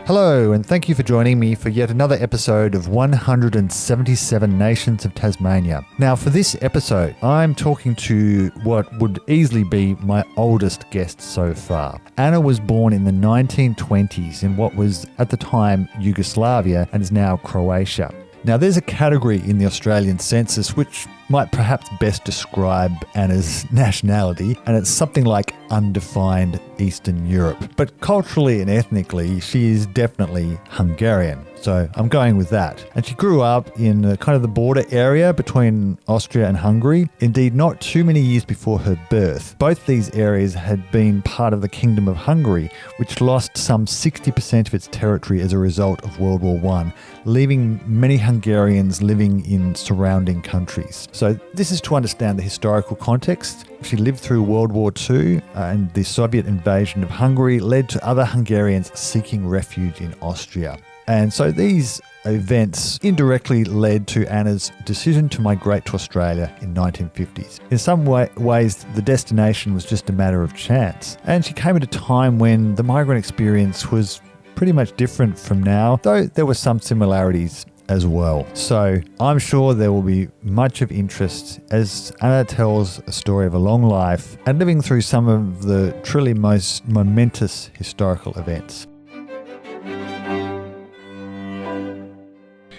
Hello, and thank you for joining me for yet another episode of 177 Nations of Tasmania. Now, for this episode, I'm talking to what would easily be my oldest guest so far. Anna was born in the 1920s in what was, at the time, Yugoslavia and is now Croatia. Now, there's a category in the Australian Census which might perhaps best describe Anna's nationality, and it's something like undefined Eastern Europe. But culturally and ethnically, she is definitely Hungarian. So I'm going with that. And she grew up in kind of the border area between Austria and Hungary. Indeed, not too many years before her birth. Both these areas had been part of the Kingdom of Hungary, which lost some 60% of its territory as a result of World War I, leaving many Hungarians living in surrounding countries. So this is to understand the historical context. She lived through World War II, and the Soviet invasion of Hungary led to other Hungarians seeking refuge in Austria. And so these events indirectly led to Anna's decision to migrate to Australia in 1950s. In some ways, the destination was just a matter of chance. And she came at a time when the migrant experience was pretty much different from now, though there were some similarities as well. So I'm sure there will be much of interest as Anna tells a story of a long life and living through some of the truly most momentous historical events.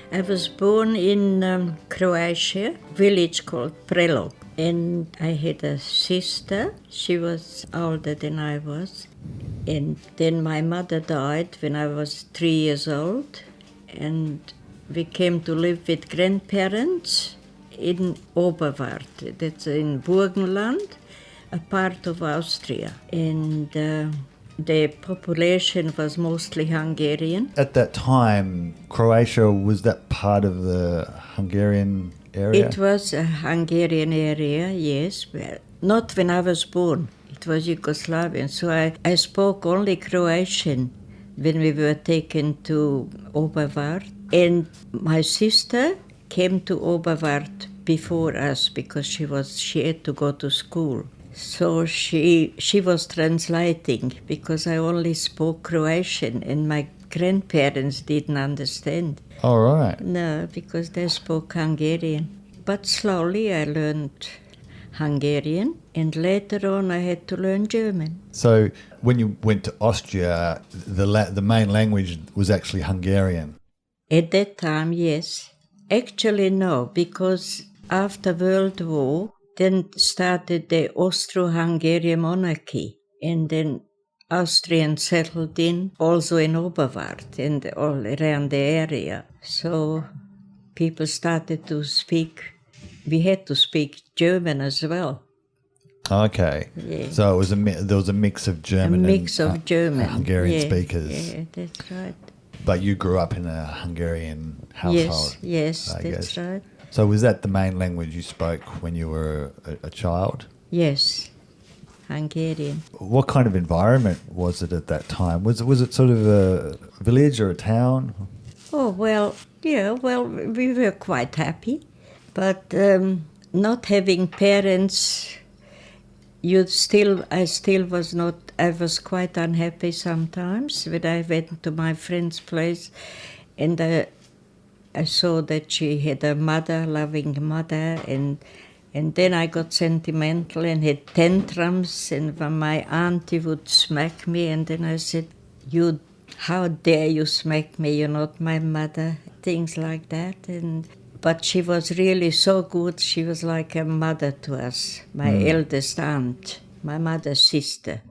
I was born in Croatia, village called Prelog, and I had a sister. She was older than I was, and then my mother died when I was 3 years old, and we came to live with grandparents in Oberwart, that's in Burgenland, a part of Austria, and the population was mostly Hungarian. At that time, Croatia, was that part of the Hungarian area? It was a Hungarian area, yes, but not when I was born. It was Yugoslavian, so I spoke only Croatian when we were taken to Oberwart. And my sister came to Oberwart before us because she had to go to school. So she was translating because I only spoke Croatian and my grandparents didn't understand. All right. No, because they spoke Hungarian. But slowly I learned Hungarian, and later on I had to learn German. So when you went to Austria, the main language was actually Hungarian? At that time, yes. Actually, no, because after World War, then started the Austro-Hungarian monarchy, and then Austrians settled in, also in Oberwart and all around the area. So people started to speak, we had to speak German as well. Okay. Yeah. So it was there was a mix of German German. Hungarian speakers. Yeah, that's right. But you grew up in a Hungarian household. Yes, that's right. So was that the main language you spoke when you were a child? Yes, Hungarian. What kind of environment was it at that time? Was it sort of a village or a town? Oh, well, we were quite happy. But not having parents, I was quite unhappy sometimes when I went to my friend's place and I saw that she had a loving mother, and then I got sentimental and had tantrums, and when my auntie would smack me, and then I said, how dare you smack me, you're not my mother, things like that. But she was really so good, she was like a mother to us, my eldest aunt, my mother's sister.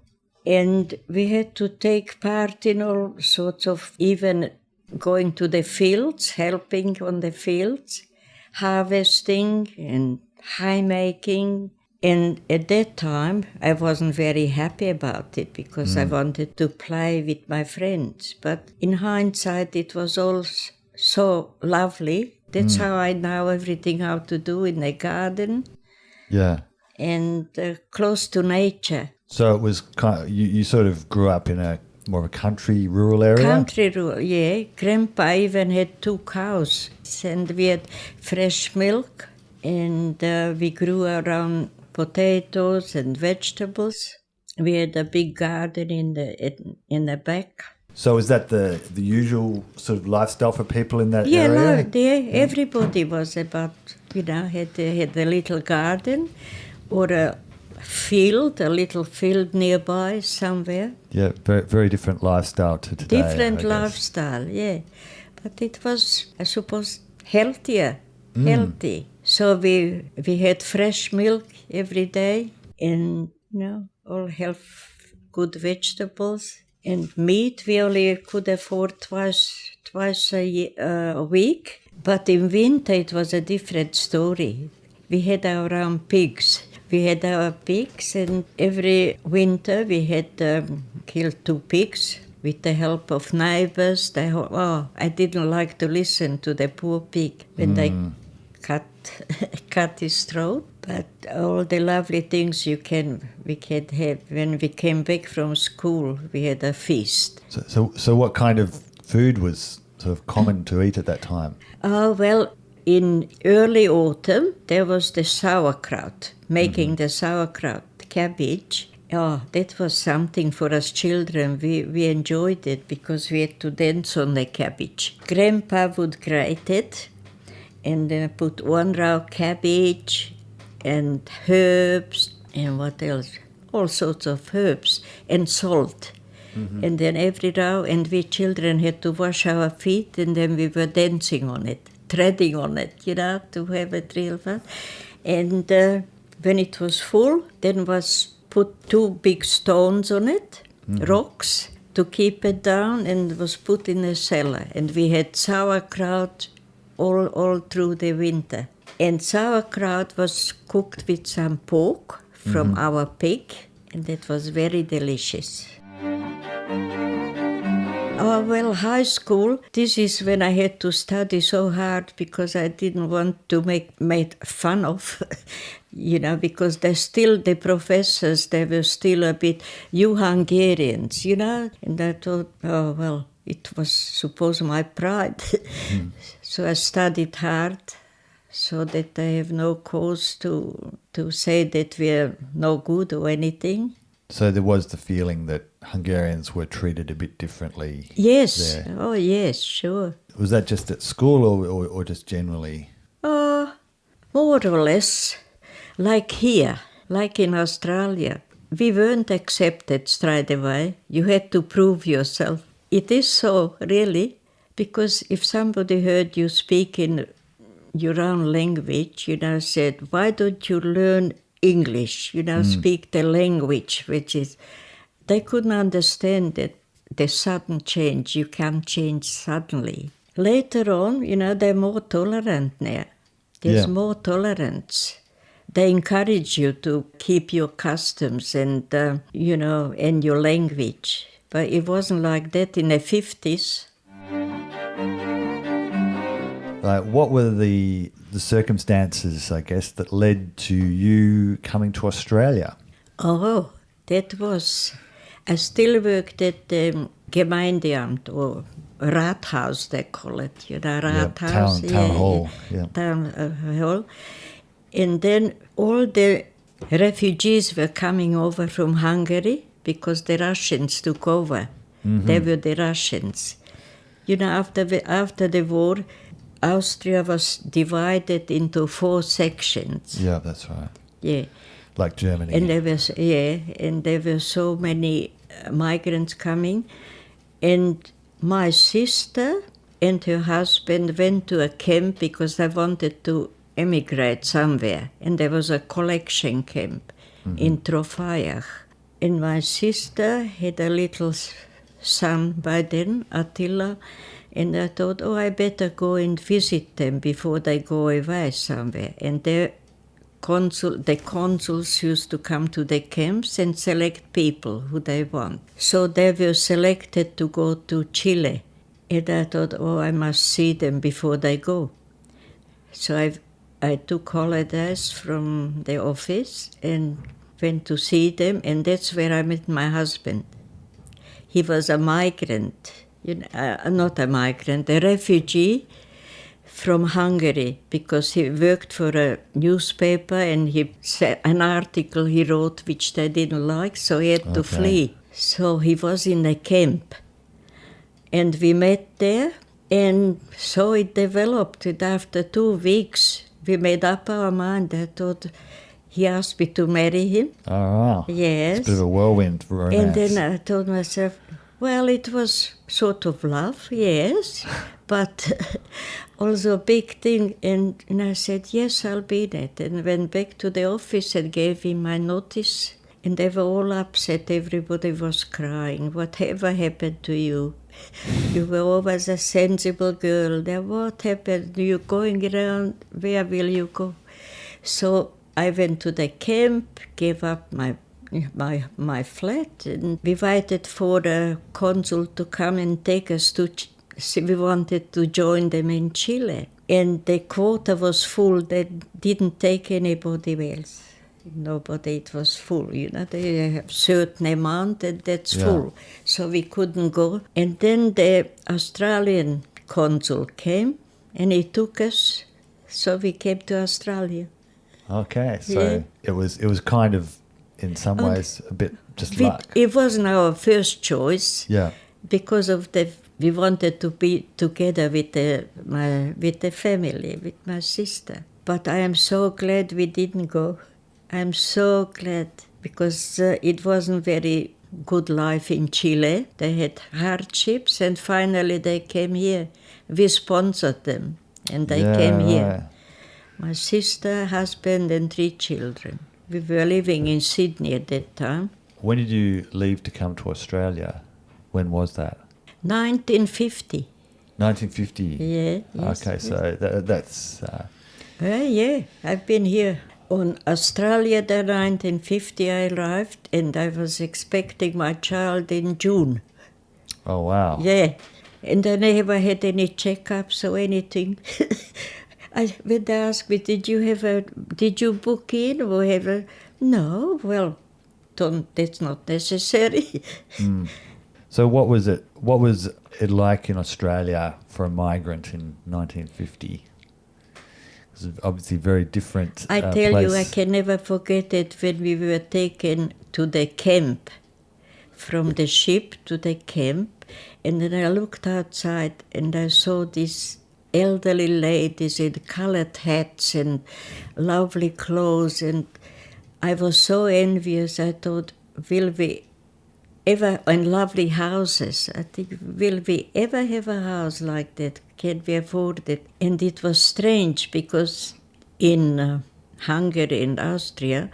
And we had to take part in all sorts of, even going to the fields, helping on the fields, harvesting and hay making. And at that time, I wasn't very happy about it because I wanted to play with my friends. But in hindsight, it was all so lovely. That's how I know everything how to do in the garden. Yeah. And close to nature. So it was kind of, you sort of grew up in a more of a country, rural area? Country, rural, yeah. Grandpa even had 2 cows, and we had fresh milk, and we grew around potatoes and vegetables. We had a big garden in the back. So is that the usual sort of lifestyle for people in that Yeah, area? everybody was about, had a little garden or a little field nearby somewhere. Yeah, very, very different lifestyle to today. Different I guess. lifestyle, yeah. But it was, I suppose, healthy. So we had fresh milk every day and, all good vegetables. And meat we only could afford twice a week. But in winter it was a different story. We had our own pigs. And every winter we had killed 2 pigs with the help of neighbors. I didn't like to listen to the poor pig when they cut his throat. But all the lovely things we could have. When we came back from school, we had a feast. So what kind of food was sort of common to eat at that time? Well, in early autumn, there was the sauerkraut, making the sauerkraut cabbage. Oh, that was something for us children. We enjoyed it because we had to dance on the cabbage. Grandpa would grate it and then put 1 raw cabbage and herbs and what else? All sorts of herbs and salt. And then every row, and we children had to wash our feet and then we were dancing on it, treading on it, to have it real fun. And when it was full, then was put 2 big stones on it, rocks, to keep it down, and it was put in a cellar. And we had sauerkraut all through the winter. And sauerkraut was cooked with some pork from our pig, and that was very delicious. Well, high school, this is when I had to study so hard because I didn't want to make made fun of, because the professors, they were still a bit, you Hungarians, and I thought, it was suppose my pride. So I studied hard so that I have no cause to say that we're no good or anything. So there was the feeling that Hungarians were treated a bit differently. Yes. There. Oh, yes, sure. Was that just at school or just generally? More or less, like here, like in Australia. We weren't accepted straight away. You had to prove yourself. It is so, really, because if somebody heard you speak in your own language, said, why don't you learn English, speak the language, which is, they couldn't understand that the sudden change, you can't change suddenly. Later on, they're more tolerant now. There's more tolerance. They encourage you to keep your customs and, and your language. But it wasn't like that in the 50s. What were the circumstances, I guess, that led to you coming to Australia? Oh, that was... I still worked at the Gemeindeamt, or Rathaus, they call it. Rathaus. Town hall. Yeah. Town hall. And then all the refugees were coming over from Hungary because the Russians took over. They were the Russians. After the war, Austria was divided into 4 sections. Yeah, that's right. Yeah. Like Germany. And there were so many migrants coming. And my sister and her husband went to a camp because they wanted to emigrate somewhere. And there was a collection camp in Trofajach. And my sister had a little son by then, Attila, and I thought, I better go and visit them before they go away somewhere. And the consuls used to come to the camps and select people who they want. So they were selected to go to Chile. And I thought, I must see them before they go. So I took holidays from the office and went to see them, and that's where I met my husband. He was a migrant, not a migrant, a refugee from Hungary, because he worked for a newspaper and he said an article he wrote which they didn't like, so he had to flee. So he was in a camp. And we met there, and so it developed. And after 2 weeks, we made up our mind. I thought he asked me to marry him. Oh, wow. Yes. It's a bit of a whirlwind romance. And then I told myself, well, it was sort of love, yes, but also a big thing. And I said, yes, I'll be that. And went back to the office and gave him my notice. And they were all upset. Everybody was crying. Whatever happened to you? You were always a sensible girl. Then what happened? You're going around. Where will you go? So I went to the camp, gave up my flat, and we waited for the consul to come and take us to. We wanted to join them in Chile, and the quota was full. They didn't take anybody else. Nobody, it was full, they have certain amount and that's full. So we couldn't go. And then the Australian consul came and he took us, so we came to Australia. Okay, so it was kind of, in some ways, a bit just luck. It wasn't our first choice. Yeah. Because of we wanted to be together with the family, with my sister. But I am so glad we didn't go. I'm so glad, because it wasn't very good life in Chile. They had hardships, and finally they came here. We sponsored them, and they came here. My sister, husband, and 3 children. We were living in Sydney at that time. When did you leave to come to Australia? When was that? 1950. 1950? Yeah. Yes, okay, yes. So that's... yeah, I've been here. On Australia, the 1950, I arrived, and I was expecting my child in June. Oh, wow. Yeah, and I never had any checkups or anything. When they asked me, did you book in or have a... No, well, that's not necessary. So what was it like in Australia for a migrant in 1950? It's obviously very different. I tell place. you, I can never forget it when we were taken to the camp, from the ship to the camp, and then I looked outside and I saw these elderly ladies in coloured hats and lovely clothes, and I was so envious. I thought, will we ever, and lovely houses, I think, will we ever have a house like that? Can we afford it? And it was strange, because in Hungary and Austria,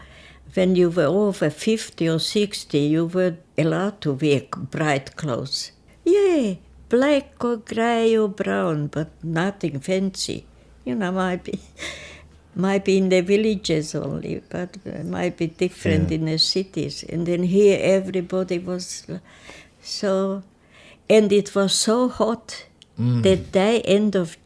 when you were over 50 or 60, you were allowed to wear bright clothes. Yeah, black or grey or brown, but nothing fancy. Might be in the villages only, but it might be different in the cities. And then here everybody was so... And it was so hot that day, end of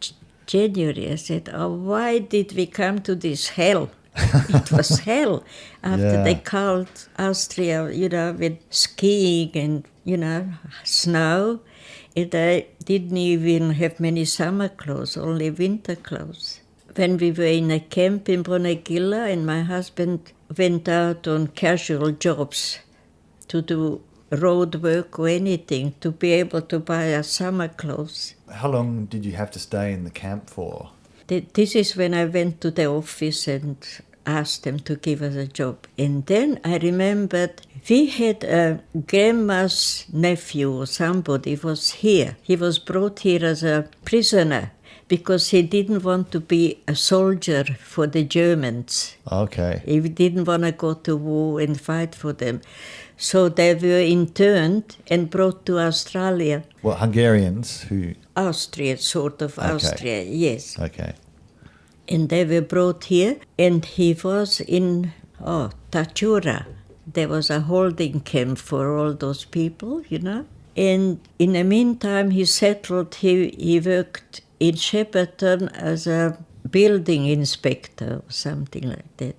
January, I said, why did we come to this hell? It was hell. After they called Austria, with skiing and, snow. And I didn't even have many summer clothes, only winter clothes. When we were in a camp in Brunegilla, and my husband went out on casual jobs to do road work or anything to be able to buy us summer clothes. How long did you have to stay in the camp for? This is when I went to the office and asked them to give us a job. And then I remembered we had a grandma's nephew or somebody was here. He was brought here as a prisoner because he didn't want to be a soldier for the Germans. Okay. He didn't want to go to war and fight for them. So they were interned and brought to Australia. Well, Hungarians who... Austria, sort of Austria, yes. Okay. And they were brought here, and he was in Tachura. There was a holding camp for all those people, And in the meantime, he settled, he worked in Shepparton as a building inspector or something like that.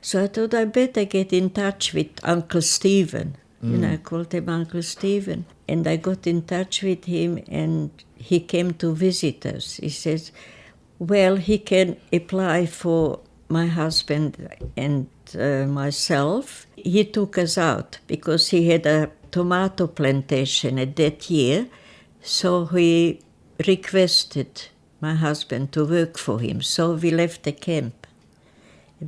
So I thought I better get in touch with Uncle Stephen. I called him Uncle Stephen. And I got in touch with him, and he came to visit us. He says, well, he can apply for my husband and myself. He took us out because he had a tomato plantation at that year So he requested my husband to work for him. So we left the camp.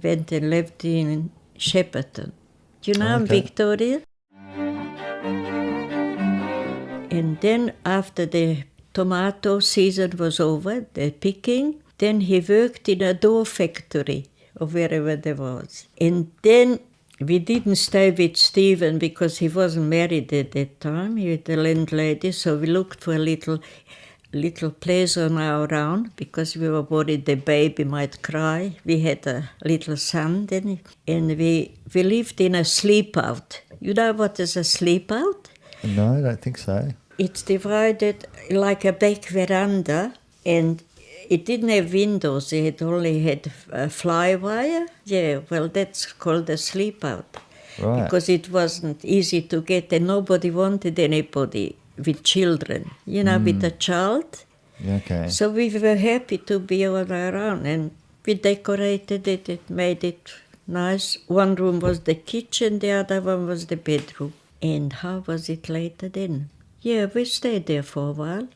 Went and lived in Shepparton. Do you know Okay. Victoria? And then after the tomato season was over, the picking, then he worked in a door factory or wherever there was. And then we didn't stay with Stephen because he wasn't married at that time. He was the landlady, so we looked for a little place on our own because we were worried the baby might cry. We had a little son then, and we lived in a sleep out. You know what is a sleep out? No, I don't think so. It's divided like a back veranda, and it didn't have windows. It only had fly wire. Yeah, well, that's called a sleep out. Right. Because it wasn't easy to get, and nobody wanted anybody with children, with a child. Okay. So we were happy to be all around, and we decorated it. It made it nice. One room was the kitchen, the other one was the bedroom. And how was it later then? Yeah, we stayed there for a while.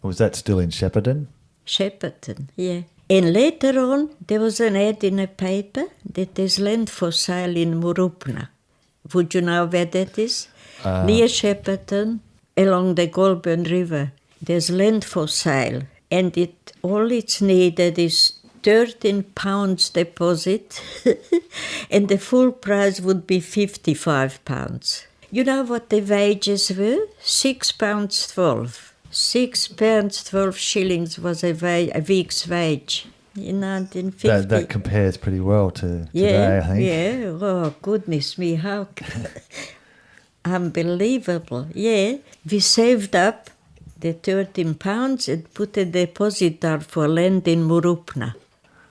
Was that still in Shepparton? Shepparton, yeah. And later on, there was an ad in a paper that there's land for sale in Murupna. Would you know where that is? Near Shepparton, along the Goulburn River. There's land for sale, and all it's needed is £13 deposit, and the full price would be £55. You know what the wages were? £6.12. £6.12 was a week's wage in 1950. That compares pretty well to today, I think. Yeah, oh goodness me, how unbelievable. Yeah, we saved up the £13 and put a deposit down for land in Murupna.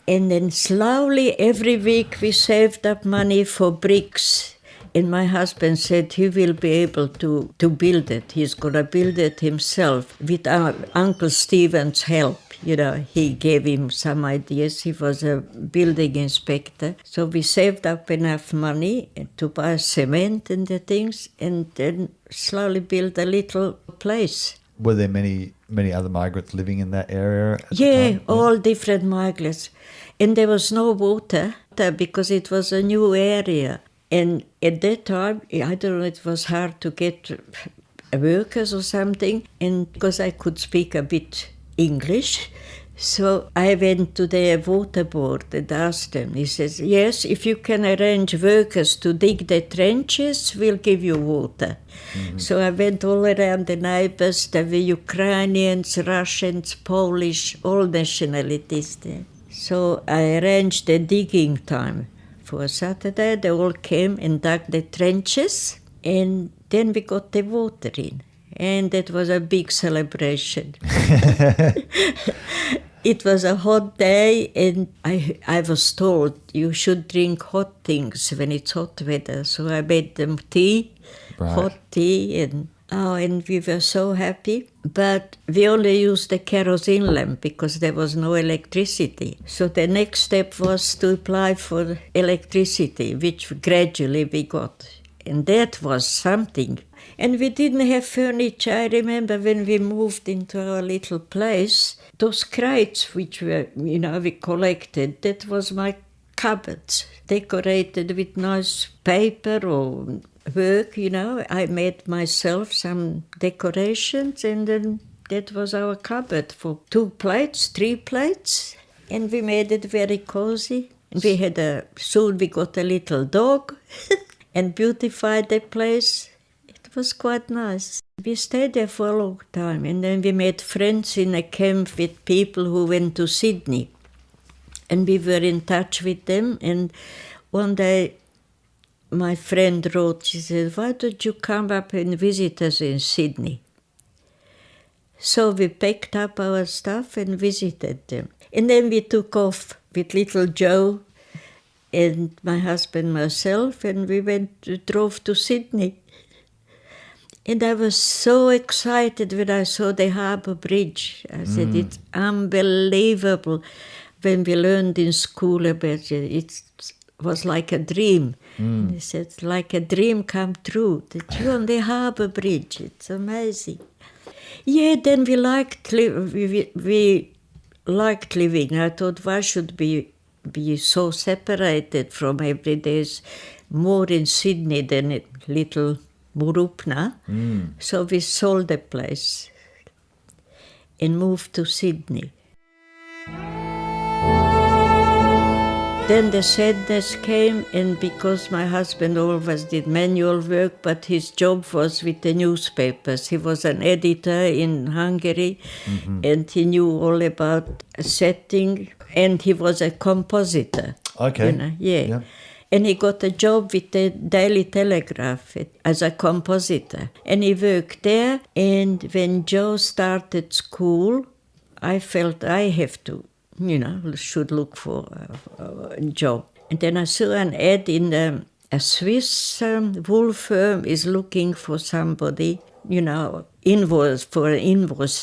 And then slowly every week we saved up money for bricks. And my husband said he will be able to build it. He's going to build it himself with our Uncle Stephen's help. He gave him some ideas. He was a building inspector. So we saved up enough money to buy cement and the things, and then slowly built a little place. Were there many other migrants living in that area at the Yeah, time? all different migrants. And there was no water because it was a new area. And at that time, I don't know, it was hard to get workers or something. And because I could speak a bit English, so I went to the water board and asked them. He says, yes, if you can arrange workers to dig the trenches, we'll give you water. Mm-hmm. So I went all around the neighbors. There were Ukrainians, Russians, Polish, all nationalities there. So I arranged the digging time. For Saturday, they all came and dug the trenches, and then we got the water in. And that was a big celebration. It was a hot day, and I was told you should drink hot things when it's hot weather. So I made them tea, Right. hot tea, and we were so happy. But we only used the kerosene lamp because there was no electricity. So the next step was to apply for electricity, which gradually we got. And that was something. And we didn't have furniture. I remember when we moved into our little place, those crates which were, we collected, that was my cupboards, decorated with nice paper or work, I made myself some decorations, and then that was our cupboard for 2 plates, 3 plates, and we made it very cozy. And we had soon we got a little dog and beautified the place. It was quite nice. We stayed there for a long time, and then we made friends in a camp with people who went to Sydney, and we were in touch with them. And one day my friend wrote, she said, why don't you come up and visit us in Sydney? So we packed up our stuff and visited them. And then we took off with little Joe and my husband, myself, and we drove to Sydney. And I was so excited when I saw the harbour bridge. I said, it's unbelievable. When we learned in school about it, it was like a dream. And he said, it's like a dream come true, that you're on the harbour bridge. It's amazing. Yeah, then we liked living. I thought, why should be so separated from every day's more in Sydney than a little Murupna. So we sold the place and moved to Sydney. Then the sadness came, and because my husband always did manual work, but his job was with the newspapers. He was an editor in Hungary, and he knew all about setting, and he was a compositor. Okay. You know, yeah. And he got a job with the Daily Telegraph as a compositor. And he worked there, and when Joe started school, I felt I have to, should look for a job. And then I saw an ad in a Swiss wool firm is looking for somebody, for an invoice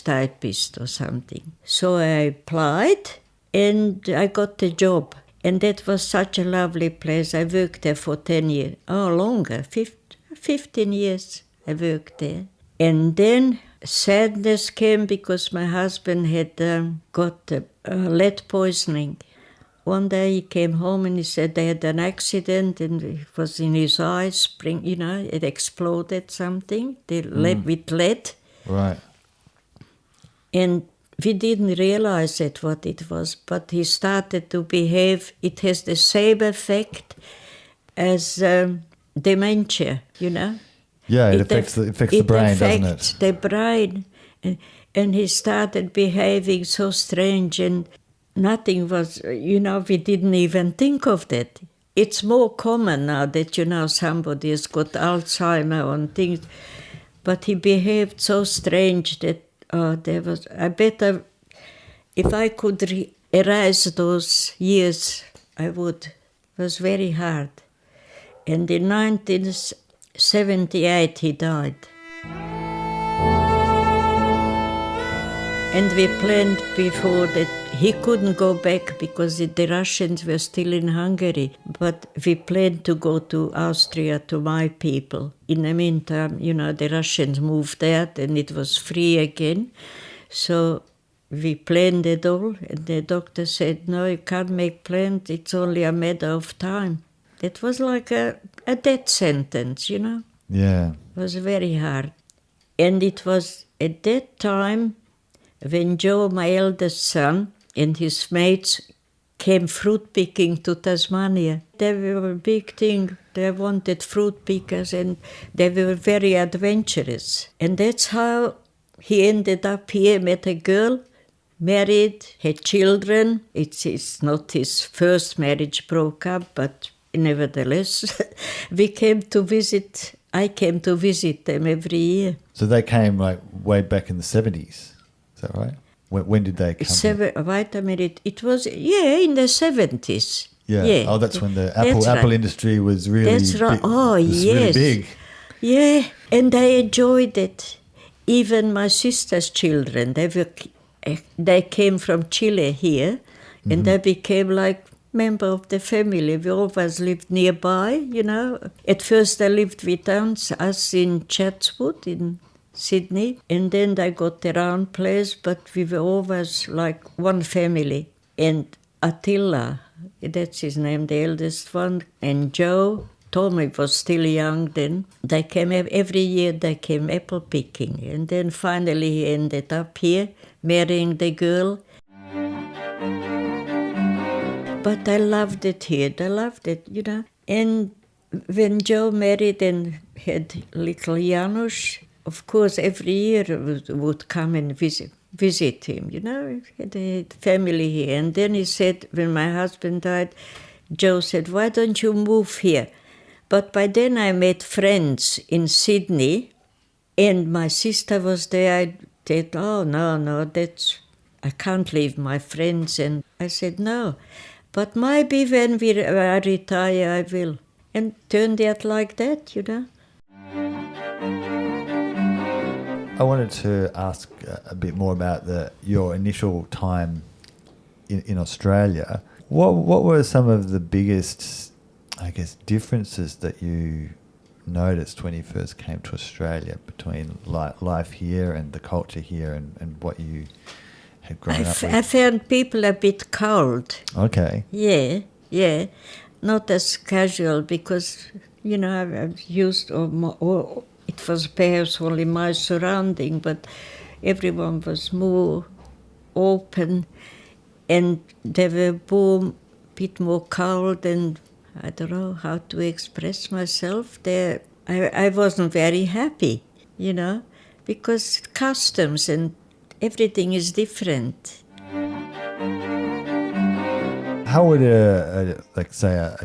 typist or something. So I applied and I got the job. And that was such a lovely place. I worked there for 10 years. Oh, longer, 15 years I worked there. And then sadness came because my husband had got lead poisoning. One day he came home and he said they had an accident and it was in his eyes, it exploded something with lead. Right. And we didn't realize what it was, but he started to behave. It has the same effect as dementia, Yeah, it affects the brain, doesn't it? It affects the brain. And he started behaving so strange, and nothing was, we didn't even think of that. It's more common now that, somebody has got Alzheimer and things, but he behaved so strange that if I could erase those years, I would. It was very hard. And in 1978 he died. And we planned before that he couldn't go back because the Russians were still in Hungary. But we planned to go to Austria to my people. In the meantime, the Russians moved there and it was free again. So we planned it all, and the doctor said, no, you can't make plans, it's only a matter of time. It was like a death sentence, Yeah. It was very hard. And it was at that time when Joe, my eldest son, and his mates came fruit picking to Tasmania. They were a big thing. They wanted fruit pickers and they were very adventurous. And that's how he ended up here, met a girl, married, had children. It's not his first marriage broke up, but nevertheless, I came to visit them every year. So they came way back in the 70s. Is that right? When did they come? Wait a minute. It was, in the 70s. Yeah. Oh, that's when the Apple industry was really That's right. big. Oh, yes. Really big. Yeah, and I enjoyed it. Even my sister's children, they came from Chile here, and they became like member of the family. We always lived nearby, At first they lived with us in Chatswood in Sydney, and then they got their own place, but we were always like one family. And Attila, that's his name, the eldest one, and Joe, Tommy was still young then. They came every year, they came apple picking, and then finally he ended up here, marrying the girl. But I loved it here, And when Joe married and had little Janusz, of course, every year would come and visit him, He had a family here. And then he said, when my husband died, Joe said, why don't you move here? But by then I made friends in Sydney, and my sister was there. I said, oh, no, I can't leave my friends. And I said, no, but maybe when I retire, I will. And turned out like that, I wanted to ask a bit more about your initial time in Australia. What were some of the biggest, differences that you noticed when you first came to Australia between life here and the culture here and what you had grown up with? I found people a bit cold. Okay. Yeah. Not as casual because, I've used, or it was perhaps only my surrounding, but everyone was more open and they were a bit more cold, and I don't know how to express myself there. I wasn't very happy, because customs and everything is different. How would a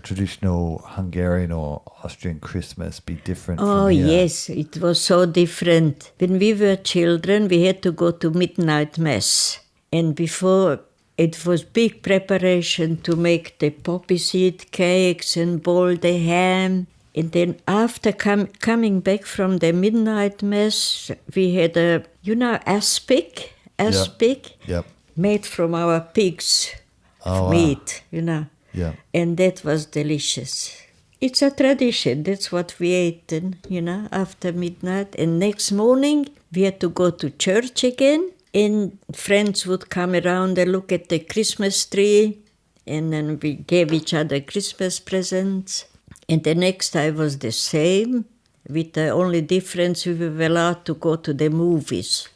traditional Hungarian or Austrian Christmas be different from here? Yes, it was so different. When we were children, we had to go to midnight mass. And before, it was big preparation to make the poppy seed cakes and boil the ham. And then after coming back from the midnight mass, we had aspic, Yep. made from our pigs' meat, Yeah. And that was delicious. It's a tradition, that's what we ate, after midnight. And next morning, we had to go to church again. And friends would come around and look at the Christmas tree, and then we gave each other Christmas presents. And the next day was the same, with the only difference we were allowed to go to the movies.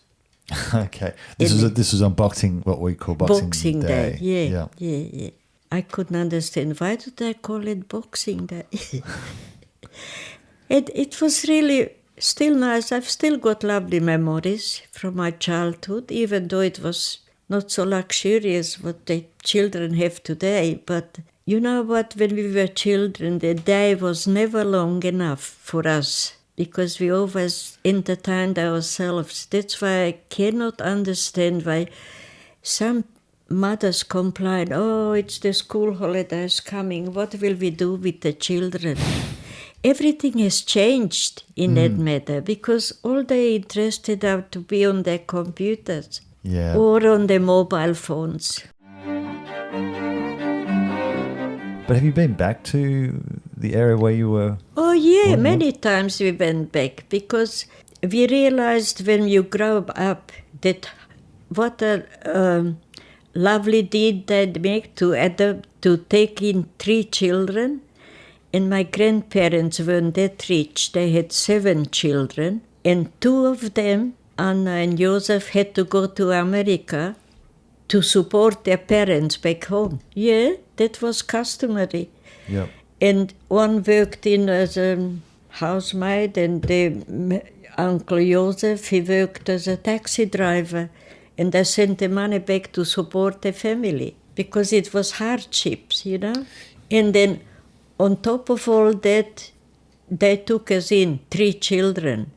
Okay. This was on what we call Boxing Day. Yeah. I couldn't understand, why did they call it Boxing Day? It was really still nice. I've still got lovely memories from my childhood, even though it was not so luxurious what the children have today. But you know what, when we were children, the day was never long enough for us because we always entertained ourselves. That's why I cannot understand why some mothers complain, it's the school holidays coming, what will we do with the children? Everything has changed in that matter because all they interested are to be on their computers or on their mobile phones. But have you been back to the area where you were? Oh yeah, many times we went back because we realized when you grow up that what a lovely deed they'd make to take in 3 children. And my grandparents weren't that rich. They had 7 children. And 2 of them, Anna and Joseph, had to go to America to support their parents back home. Yeah, that was customary. Yep. And one worked in as a housemaid, and Uncle Joseph, he worked as a taxi driver. And they sent the money back to support the family because it was hardships, And then on top of all that, they took us in 3 children,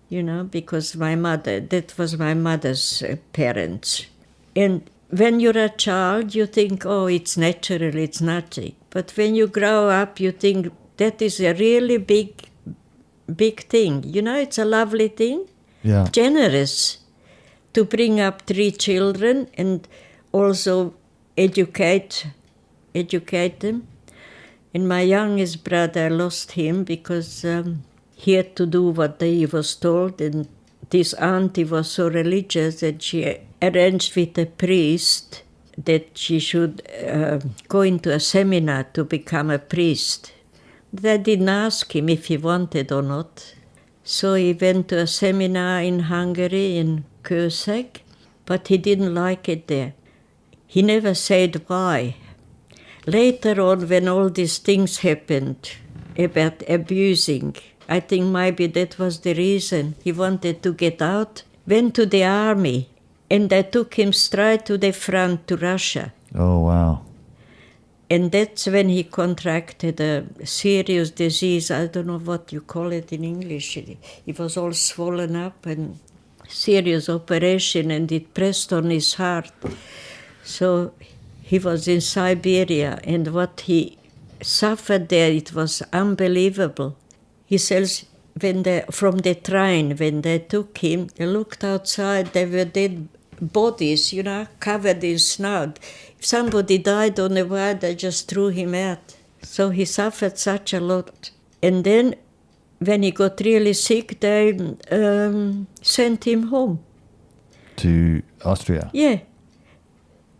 because that was my mother's parents. And when you're a child, you think, it's natural, it's nothing. But when you grow up, you think that is a really big thing. It's a lovely thing. Yeah. Generous to bring up 3 children and also educate them. And my youngest brother lost him because he had to do what he was told, and this auntie was so religious that she arranged with a priest that she should go into a seminar to become a priest. They didn't ask him if he wanted or not. So he went to a seminar in Hungary, in Kőszeg, but he didn't like it there. He never said why. Later on, when all these things happened about abusing, I think maybe that was the reason. He wanted to get out, went to the army, and they took him straight to the front to Russia. Oh, wow. And that's when he contracted a serious disease. I don't know what you call it in English. He was all swollen up, and serious operation, and it pressed on his heart. So he was in Siberia, and what he suffered there, it was unbelievable. He says from the train, when they took him, they looked outside, there were dead bodies, covered in snow. If somebody died on the way, they just threw him out. So he suffered such a lot. And then when he got really sick, they sent him home. To Austria? Yeah.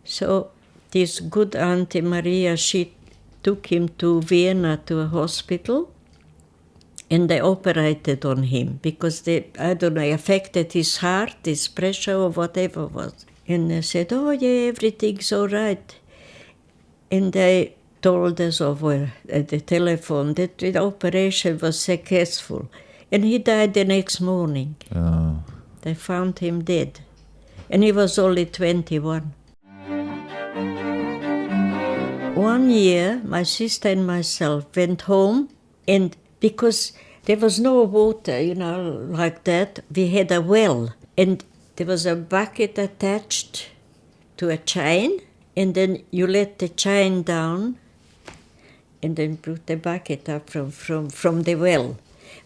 So this good Auntie Maria, she took him to Vienna to a hospital, and they operated on him because they, I don't know, affected his heart, his pressure or whatever was. And they said, oh yeah, everything's all right. And they told us over the telephone that the operation was successful. And he died the next morning. Oh. They found him dead. And he was only 21. One year, my sister and myself went home, and because there was no water, like that, we had a well. And there was a bucket attached to a chain, and then you let the chain down, and then put the bucket up from the well.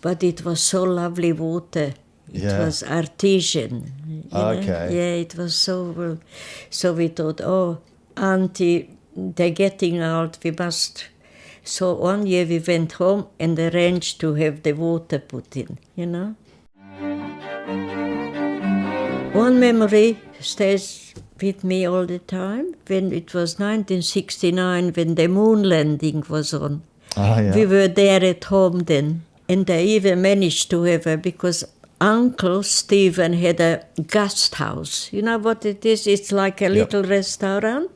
But it was so lovely water. It was artesian. Okay. Yeah, it was so well. So we thought, oh, Auntie, they're getting old, we must. So one year we went home and arranged to have the water put in, One memory stays with me all the time. When it was 1969, when the moon landing was on. Oh, yeah. We were there at home then. And I even managed to have because Uncle Stephen had a guest house. You know what it is? It's like a little restaurant,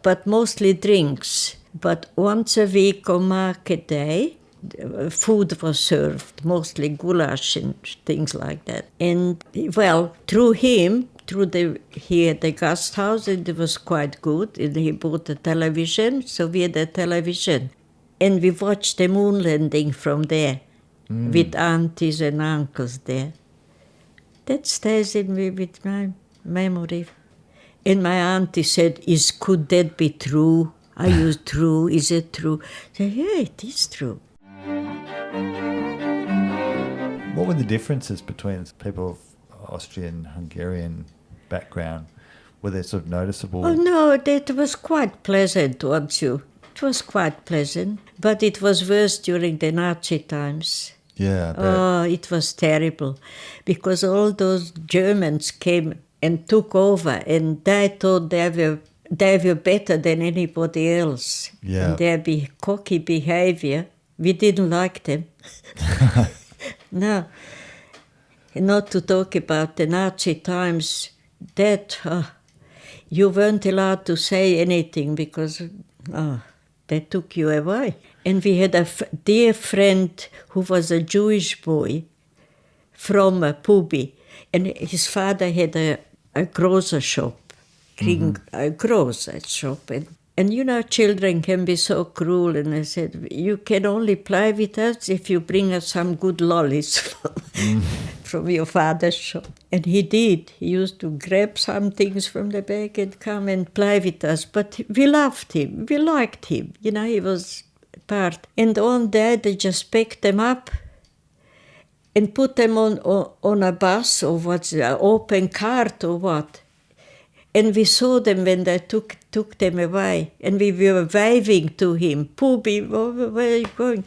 but mostly drinks. But once a week on market day, food was served, mostly goulash and things like that. And well, through him, he had a guest house, and it was quite good. And he bought a television, so we had a television. And we watched the moon landing from there. With aunties and uncles there. That stays in me with my memory. And my auntie said, could that be true? Are you true? Is it true? I said, yeah, it is true. What were the differences between people of Austrian, Hungarian background? Were they sort of noticeable? Oh no, that was quite pleasant once It was quite pleasant, but it was worse during the Nazi times. Yeah. Oh, it was terrible, because all those Germans came and took over, and they thought they were better than anybody else. Yeah. And their cocky behavior, we didn't like them. No. And not to talk about the Nazi times, that you weren't allowed to say anything because they took you away. And we had a dear friend who was a Jewish boy from Pubi, and his father had a grocer shop, a grocer shop. And children can be so cruel, and I said, you can only play with us if you bring us some good lollies from your father's shop. And he did. He used to grab some things from the bag and come and play with us. But we loved him. We liked him. He was part. And one day they just picked them up and put them on a bus or an open cart or what. And we saw them when they took them away. And we were waving to him, Pubi, where are you going?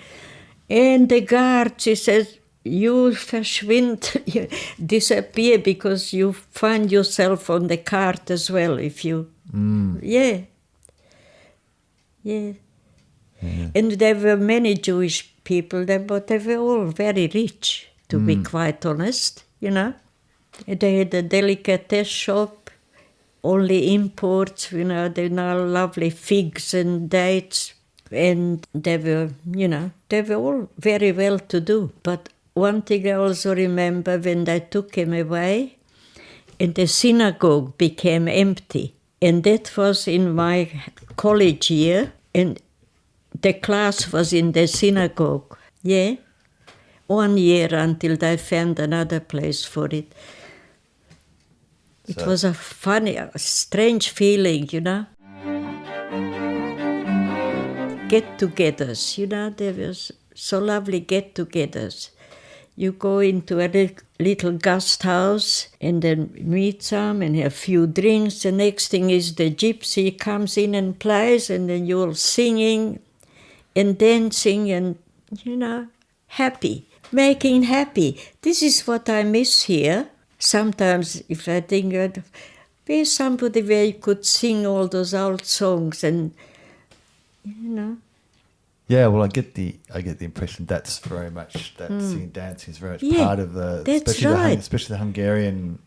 And the guard, she says, you verschwind, you disappear because you find yourself on the cart as well if you... Yeah. And there were many Jewish people there, but they were all very rich, to be quite honest, They had a delicatessen shop, only imports, they now lovely figs and dates, and they were all very well to do. But one thing I also remember, when they took him away, and the synagogue became empty, and that was in my college year, and the class was in the synagogue, 1 year until they found another place for it. It was a funny, strange feeling, Get-togethers, there was so lovely get-togethers. You go into a little guest house and then meet some and have a few drinks. The next thing is the gypsy comes in and plays, and then you're all singing and dancing, and, happy, making happy. This is what I miss here. Sometimes if I think there's somebody where you could sing all those old songs and, you know. Yeah, well, I get the impression that's very much that singing, dancing is very much part of the, that's especially the Hungarian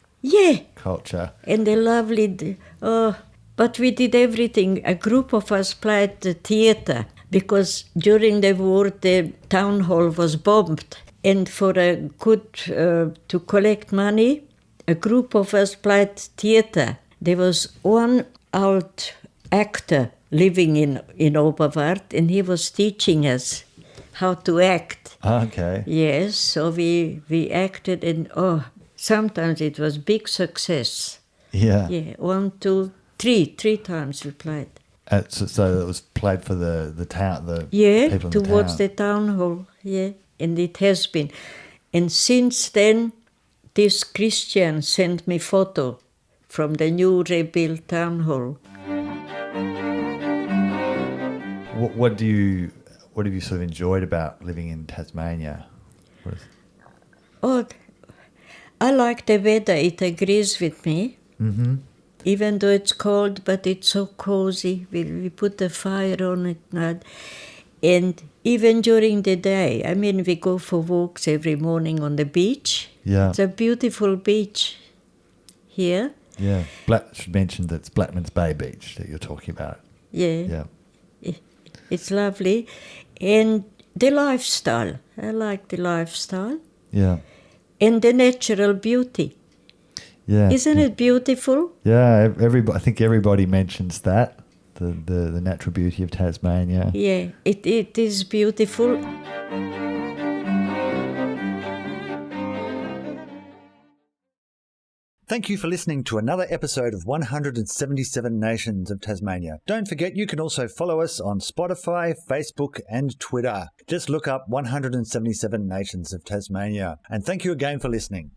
culture. And the lovely, but we did everything. A group of us played the theatre because during the war the town hall was bombed, and for a good to collect money, a group of us played theatre. There was one old actor living in Oberwart, and he was teaching us how to act. Okay. Yes, so we acted, and sometimes it was big success. Yeah. Yeah, 1, 2, 3 times we played. So it was played for the town, the people in towards the the town hall. Yeah, and it has been, and since then, this Christian sent me photo from the new rebuilt town hall. What have you sort of enjoyed about living in Tasmania? I like the weather. It agrees with me. Mm-hmm. Even though it's cold, but it's so cozy. We put the fire on at night. And even during the day, I mean, we go for walks every morning on the beach. Yeah. It's a beautiful beach here. Yeah. Should mention that it's Blackman's Bay Beach that you're talking about. Yeah. It's lovely. And the lifestyle. I like the lifestyle. Yeah. And the natural beauty. Yeah. Isn't it beautiful? Yeah, I think everybody mentions that, the natural beauty of Tasmania. Yeah, it is beautiful. Thank you for listening to another episode of 177 Nations of Tasmania. Don't forget you can also follow us on Spotify, Facebook and Twitter. Just look up 177 Nations of Tasmania. And thank you again for listening.